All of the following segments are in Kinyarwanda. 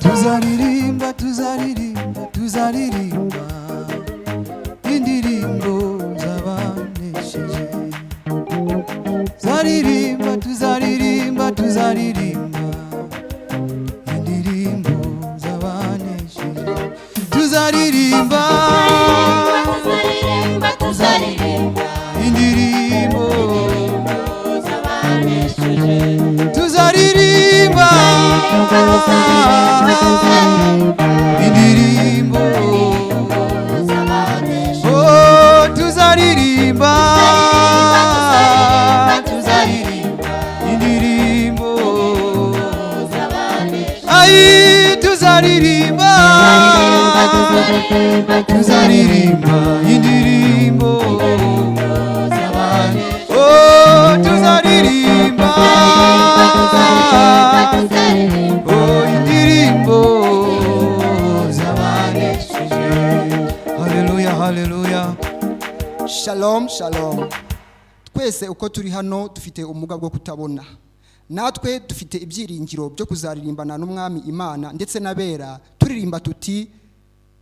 Tuzaririmba, tuzaririmba, tuzaririmba indirimbo z'abanesheje. Zaririmba, tuzaririmba, tuzaririmba indirimbo z'abanesheje. Tuzaririmba, tuzaririmba, tuzaririmba indirimbo z'abanesheje. Tuzaririmba indirimbo z'abanesheje. Oh, tuzaririmba, tuzaririmba indirimbo z'abanesheje. Ay, tuzaririmba, tuzaririmba indirimbo z'abanesheje. Oh, tuzaririmba, oh, indirimbo z'abanesheje. Haleluya, haleluya. Shalom, shalom. Twese uko turi hano dufite ubumuga bwo kutabona. Natwe dufite ibyiringiro byo kuzaririmbana n'umwami Imana ndetse n'abera. Turirimba tuti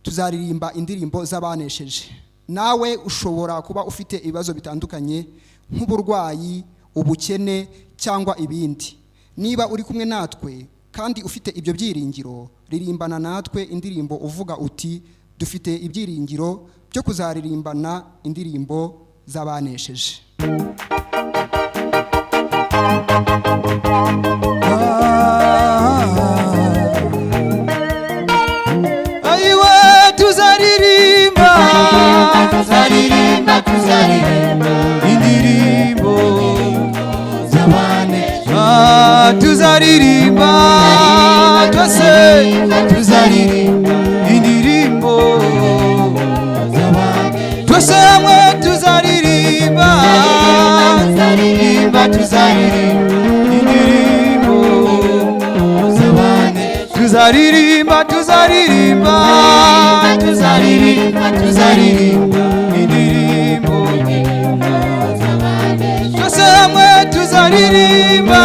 tuzaririmba indirimbo z'abanesheje. Nawe ushobora kuba ufite ibibazo bitandukanye nk'uburwayi, ubukene cyangwa ibindi. Niba uri kumwe natwe kandi ufite ibyo byiringiro, ririmbana natwe indirimbo uvuga uti dufite ibyiringiro byo kuzaririmbana indirimbo z'abanesheje. Ayiwe, tuzaririmba, tuzaririmba, tuzaririmba indirimbo z'abanesheje. Tuzaririmba, twese tuzaririmba indirimbo z'abanesheje. Twese hamwe tuzaririmba, tuzaririmba, tuzaririmba indirimbo z'abanesheje. Tuzaririmba, tuzaririmba, tuzaririmba, tuzaririmba indirimbo z'abanesheje. Twese hamwe tuzaririmba,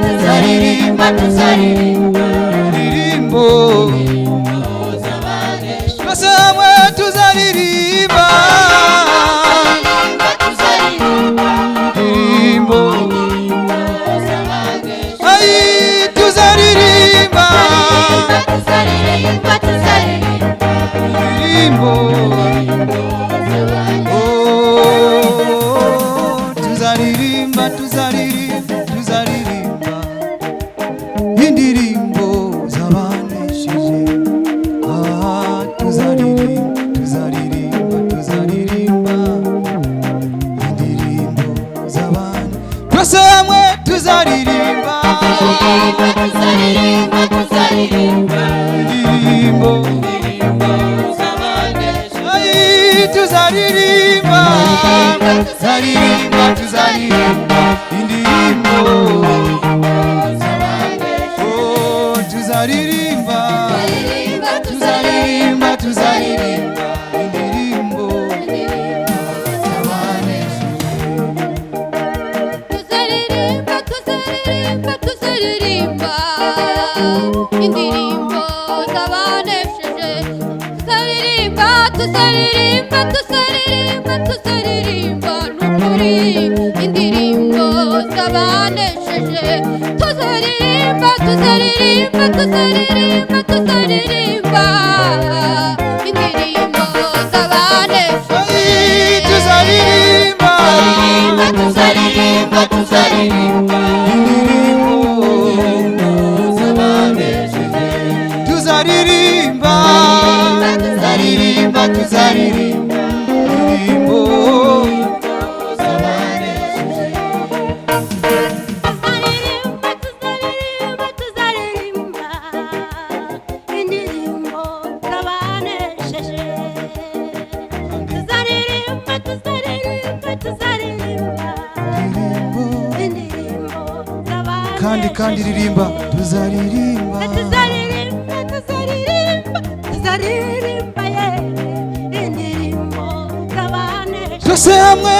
tuzaririmba, tuzaririmba indirimbo z'abanesheje. Twese hamwe tuzaririmba, indirimbo z'abanesheje. Ay, tuzaririmba, tuzaririmba, tuzaririmba indirimbo. Oh, tuzaririmba, tuzaririmba, tuzaririmba indirimbo z'abanesheje. Ah, tuzaririmba, tuzaririmba, tuzaririmba indirimbo z'abanesheje. Twese hamwe tuzaririmba, tuzaririmba, tuzaririmba indirimbo z'abanesheje. Ay, tuzaririmba, tuzaririmba, tuzaririmba indirimbo z'abanesheje. Oh, tuzaririmba, tuzaririmba, tuzaririmba indirimbo z'abanesheje. Tuzaririmba, tuzaririmba, tuzaririmba indirimbo z'abanesheje. Tuzaririmba, tuzaririmba, tuzaririmba, tuzaririmba n'ukuri indirimbo z'abanesheje. Tuzaririmba, tuzaririmba, tuzaririmba, tuzaririmba indirimbo z'abanesheje. Ay, tuzaririmba, Tuzaririmba, tuzaririmba indirimbo z'abanesheje. Tuzaririmba, tuzaririmba, tuzaririmba indirimbo z'abanesheje. tuzaririmba, tuzaririmba, tuzaririmba kandi ririmba tuzaririmba tuzaririmba ye indirimbo z'abanesheje twese hamwe